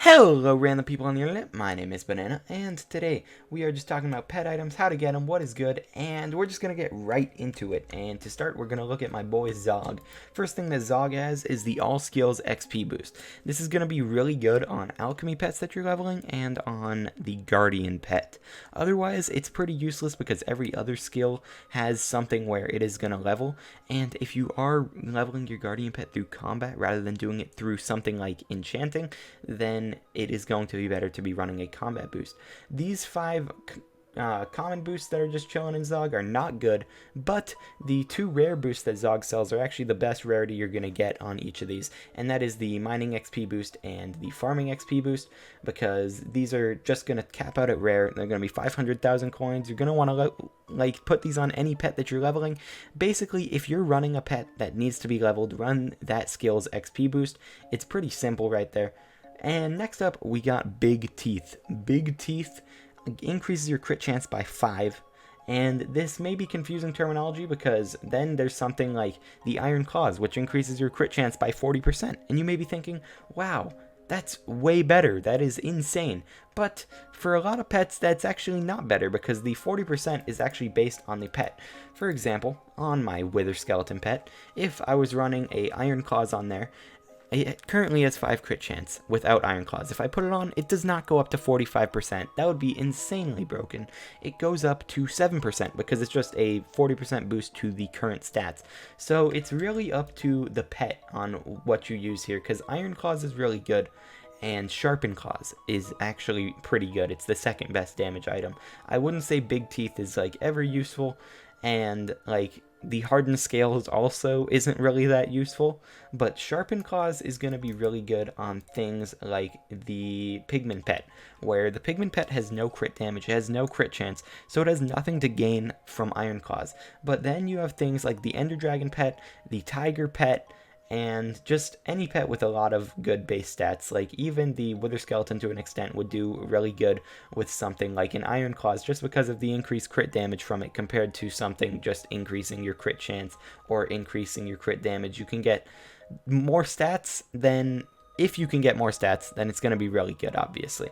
Hello random people on the internet, my name is Banana, and today we are just talking about pet items, how to get them, what is good, and we're just going to get right into it. And to start, we're going to look at my boy Zog. First thing that Zog has is the All Skills XP boost. This is going to be really good on alchemy pets that you're leveling and on the Guardian pet. Otherwise, it's pretty useless because every other skill has something where it is going to level, and if you are leveling your Guardian pet through combat rather than doing it through something like enchanting, then it is going to be better to be running a combat boost. These 5 common boosts that are just chilling in Zog are not good, but the 2 rare boosts that Zog sells are actually the best rarity you're going to get on each of these, and that is the mining XP boost and the farming XP boost, because these are just going to cap out at rare. They're going to be 500,000 coins. You're going to want to put these on any pet that you're leveling. Basically, if you're running a pet that needs to be leveled, run that skill's XP boost. It's pretty simple right there. And next up, we got Big Teeth. Big Teeth increases your crit chance by 5. And this may be confusing terminology because then there's something like the Iron Claws, which increases your crit chance by 40%. And you may be thinking, wow, that's way better. That is insane. But for a lot of pets, that's actually not better because the 40% is actually based on the pet. For example, on my Wither Skeleton pet, if I was running a Iron Claws on there, it currently has 5 crit chance without Iron Claws. If I put it on, it does not go up to 45%. That would be insanely broken. It goes up to 7% because it's just a 40% boost to the current stats. So it's really up to the pet on what you use here, because Iron Claws is really good and Sharpen Claws is actually pretty good. It's the second best damage item. I wouldn't say Big Teeth is like ever useful, and like the Hardened Scales also isn't really that useful, but Sharpen Claws is going to be really good on things like the Pigman pet, where the Pigman pet has no crit damage, it has no crit chance, so it has nothing to gain from Iron Claws. But then you have things like the Ender Dragon pet, the Tiger pet, and just any pet with a lot of good base stats. Like even the Wither Skeleton to an extent would do really good with something like an Iron Claws, just because of the increased crit damage from it compared to something just increasing your crit chance or increasing your crit damage. You can get more stats, then if you can get more stats, then it's going to be really good, obviously.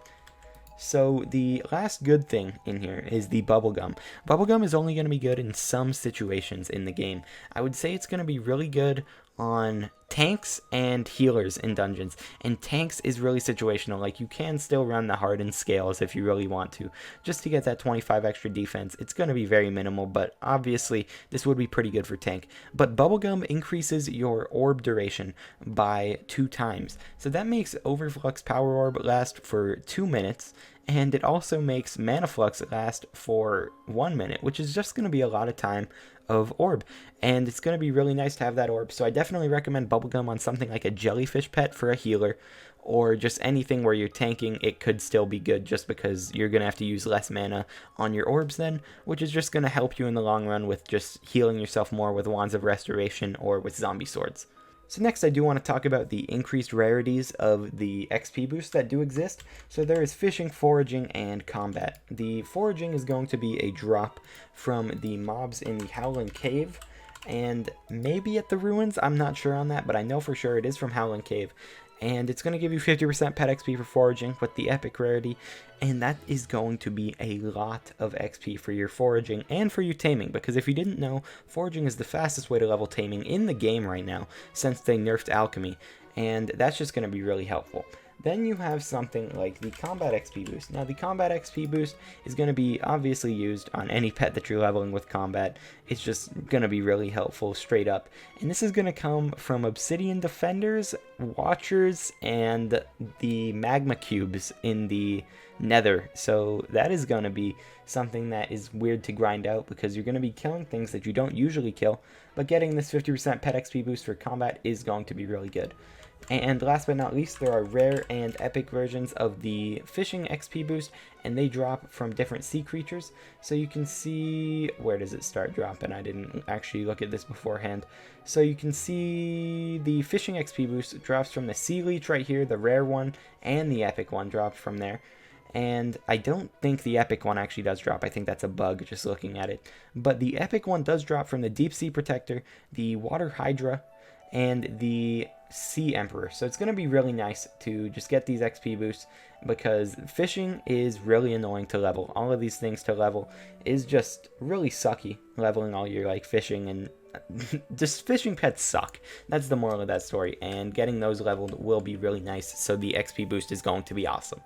So the last good thing in here is the Bubblegum. Bubblegum is only going to be good in some situations in the game. I would say it's going to be really good on tanks and healers in dungeons, and tanks is really situational. Like, you can still run the Hardened Scales if you really want to, just to get that 25 extra defense. It's going to be very minimal, but obviously this would be pretty good for tank. But Bubblegum increases your orb duration by 2 times, so that makes Overflux Power Orb last for 2 minutes, and it also makes Mana Flux last for 1 minute, which is just going to be a lot of time of orb, and it's going to be really nice to have that orb. So I definitely recommend Bubblegum on something like a Jellyfish pet for a healer, or just anything where you're tanking. It could still be good just because you're going to have to use less mana on your orbs then, which is just going to help you in the long run with just healing yourself more with Wands of Restoration or with Zombie Swords. So next I do want to talk about the increased rarities of the XP boosts that do exist. So there is fishing, foraging, and combat. The foraging is going to be a drop from the mobs in the Howling Cave, and maybe at the ruins, I'm not sure on that, but I know for sure it is from Howling Cave. And it's going to give you 50% pet XP for foraging with the epic rarity, and that is going to be a lot of XP for your foraging and for your taming, because if you didn't know, foraging is the fastest way to level taming in the game right now since they nerfed alchemy, and that's just going to be really helpful. Then you have something like the Combat XP boost. Now the Combat XP boost is going to be obviously used on any pet that you're leveling with combat. It's just going to be really helpful straight up. And this is going to come from Obsidian Defenders, Watchers, and the Magma Cubes in the Nether. So that is going to be something that is weird to grind out because you're going to be killing things that you don't usually kill. But getting this 50% pet XP boost for combat is going to be really good. And last but not least, there are rare and epic versions of the fishing XP boost, and they drop from different sea creatures. So you can see, where does it start dropping? I didn't actually look at this beforehand. So you can see the fishing XP boost drops from the sea leech right here, the rare one, and the epic one dropped from there. And I don't think the epic one actually does drop. I think that's a bug just looking at it. But the epic one does drop from the Deep Sea Protector, the Water Hydra, and the Sea Emperor. So it's going to be really nice to just get these XP boosts, because fishing is really annoying to level. All of these things to level is just really sucky. Leveling all your like fishing and just fishing pets suck. That's the moral of that story, and getting those leveled will be really nice, so the XP boost is going to be awesome.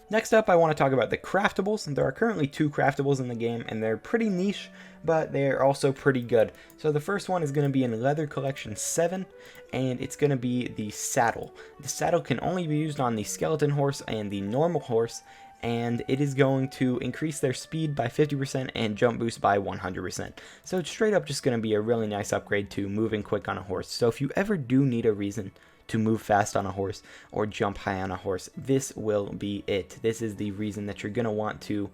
Next up, I want to talk about the Craftables. There are currently 2 Craftables in the game, and they're pretty niche, but they're also pretty good. So the first one is going to be in Leather Collection 7, and it's going to be the Saddle. The Saddle can only be used on the Skeleton Horse and the Normal Horse, and it is going to increase their speed by 50% and jump boost by 100%. So it's straight up just going to be a really nice upgrade to moving quick on a horse. So if you ever do need a reason to move fast on a horse or jump high on a horse, this will be it. This is the reason that you're going to want to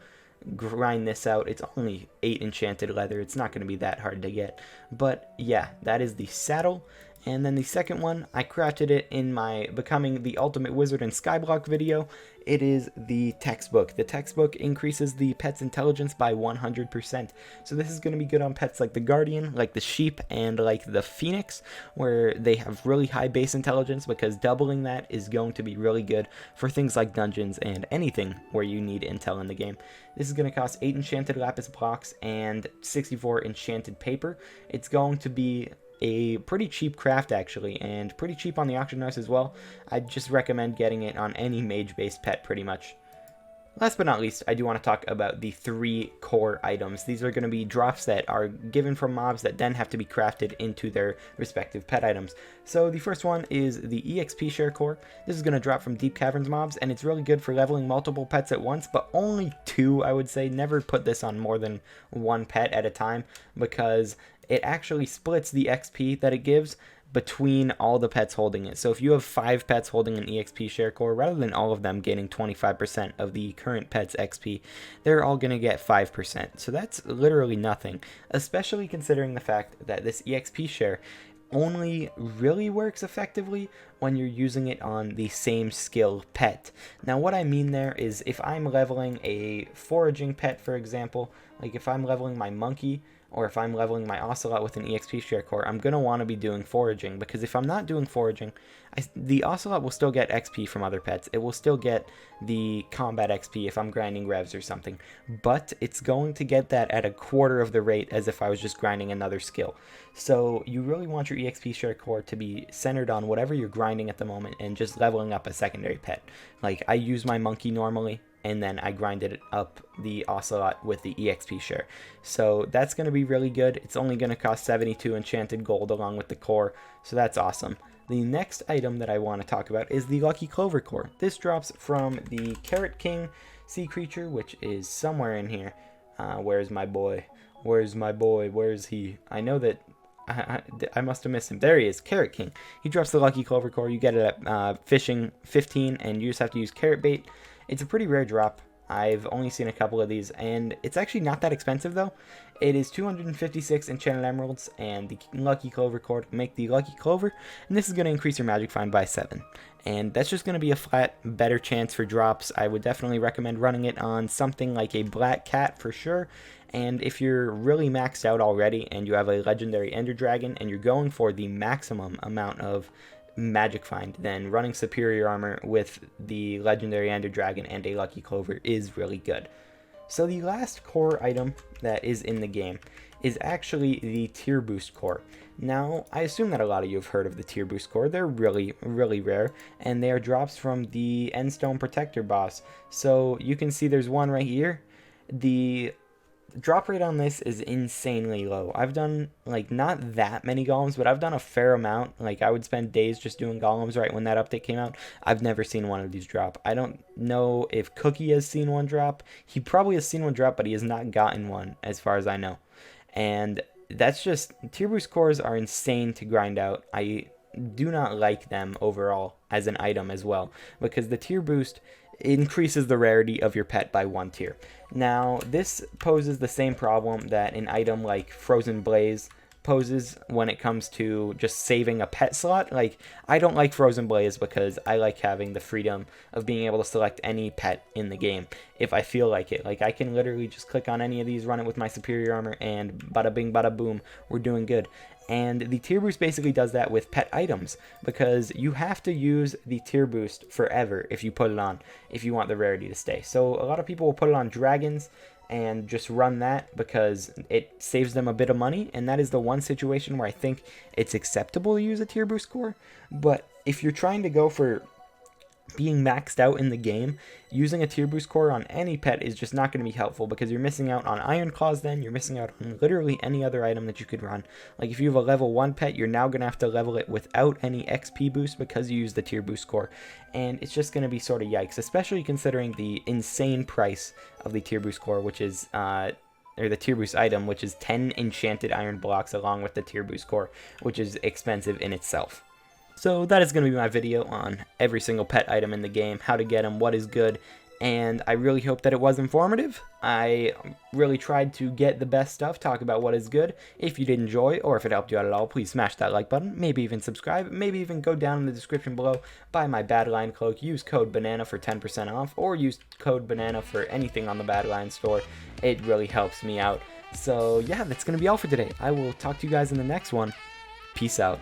grind this out. It's only 8 enchanted leather. It's not going to be that hard to get. But yeah, that is the Saddle. And then the second one, I crafted it in my Becoming the Ultimate Wizard in Skyblock video. It is the textbook. The textbook increases the pet's intelligence by 100%. So this is going to be good on pets like the Guardian, like the Sheep, and like the Phoenix, where they have really high base intelligence, because doubling that is going to be really good for things like dungeons and anything where you need intel in the game. This is going to cost 8 enchanted lapis blocks and 64 enchanted paper. It's going to be a pretty cheap craft actually, and pretty cheap on the auction house as well. I'd just recommend getting it on any mage based pet pretty much. Last but not least, I do want to talk about the 3 core items. These are going to be drops that are given from mobs that then have to be crafted into their respective pet items. So the first one is the EXP share core. This is going to drop from Deep Caverns mobs, and it's really good for leveling multiple pets at once, but only 2, I would say. Never put this on more than 1 pet at a time, because it actually splits the XP that it gives between all the pets holding it. So if you have 5 pets holding an EXP share core, rather than all of them getting 25% of the current pet's XP, they're all going to get 5%. So that's literally nothing, especially considering the fact that this EXP share only really works effectively when you're using it on the same skill pet. Now what I mean there is, if I'm leveling a foraging pet, for example, like if I'm leveling my monkey, or if I'm leveling my ocelot with an EXP share core, I'm going to want to be doing foraging, because if I'm not doing foraging, the ocelot will still get XP from other pets. It will still get the combat XP if I'm grinding revs or something, but it's going to get that at a quarter of the rate as if I was just grinding another skill. So you really want your EXP share core to be centered on whatever you're grinding at the moment and just leveling up a secondary pet. Like I use my monkey normally, and then I grinded up the ocelot with the EXP share. So that's going to be really good. It's only going to cost 72 enchanted gold along with the core, so that's awesome. The next item that I want to talk about is the Lucky Clover core. This drops from the Carrot King sea creature, which is somewhere in here. Where's my boy? Where's my boy? Where's he? I know that I must have missed him. There he is, Carrot King. He drops the Lucky Clover core. You get it at Fishing 15, and you just have to use carrot bait. It's a pretty rare drop. I've only seen a couple of these, and it's actually not that expensive though. It is 256 enchanted emeralds, and the Lucky Clover core to make the Lucky Clover, and this is going to increase your magic find by 7. And that's just going to be a flat better chance for drops. I would definitely recommend running it on something like a Black Cat for sure. And if you're really maxed out already and you have a legendary Ender Dragon and you're going for the maximum amount of magic find, then running superior armor with the legendary Ender Dragon and a Lucky Clover is really good. So the last core item that is in the game is actually the Tier Boost core. Now, I assume that a lot of you have heard of the Tier Boost core. They're really, really rare, and they are drops from the Endstone Protector boss. So you can see there's one right here. The drop rate on this is insanely low. I've done like not that many golems, but I've done a fair amount. Like I would spend days just doing golems right when that update came out. I've never seen one of these drop. I don't know if Cookie has seen one drop. He probably has seen one drop, but he has not gotten one as far as I know. And that's just, Tier Boost cores are insane to grind out. I do not like them overall as an item as well, because the Tier Boost increases the rarity of your pet by 1 tier. Now, this poses the same problem that an item like Frozen Blaze poses when it comes to just saving a pet slot. Like, I don't like Frozen Blaze because I like having the freedom of being able to select any pet in the game if I feel like it. Like, I can literally just click on any of these, run it with my superior armor, and bada bing bada boom, we're doing good. And the tier boost basically does that with pet items, because you have to use the tier boost forever if you put it on, if you want the rarity to stay. So a lot of people will put it on dragons and just run that because it saves them a bit of money, and that is the one situation where I think it's acceptable to use a tier boost score. But if you're trying to go for being maxed out in the game, using a tier boost core on any pet is just not going to be helpful, because you're missing out on Iron Claws. Then you're missing out on literally any other item that you could run. Like, if you have a level 1 pet, you're now going to have to level it without any XP boost because you use the tier boost core, and it's just going to be sort of yikes, especially considering the insane price of the tier boost core, which is or the tier boost item, which is 10 enchanted iron blocks along with the tier boost core, which is expensive in itself. So that is going to be my video on every single pet item in the game, how to get them, what is good, and I really hope that it was informative. I really tried to get the best stuff, talk about what is good. If you did enjoy, or if it helped you out at all, please smash that like button, maybe even subscribe, maybe even go down in the description below, buy my Badlion cloak, use code BANANA for 10% off, or use code BANANA for anything on the Badlion store. It really helps me out. So yeah, that's going to be all for today. I will talk to you guys in the next one. Peace out.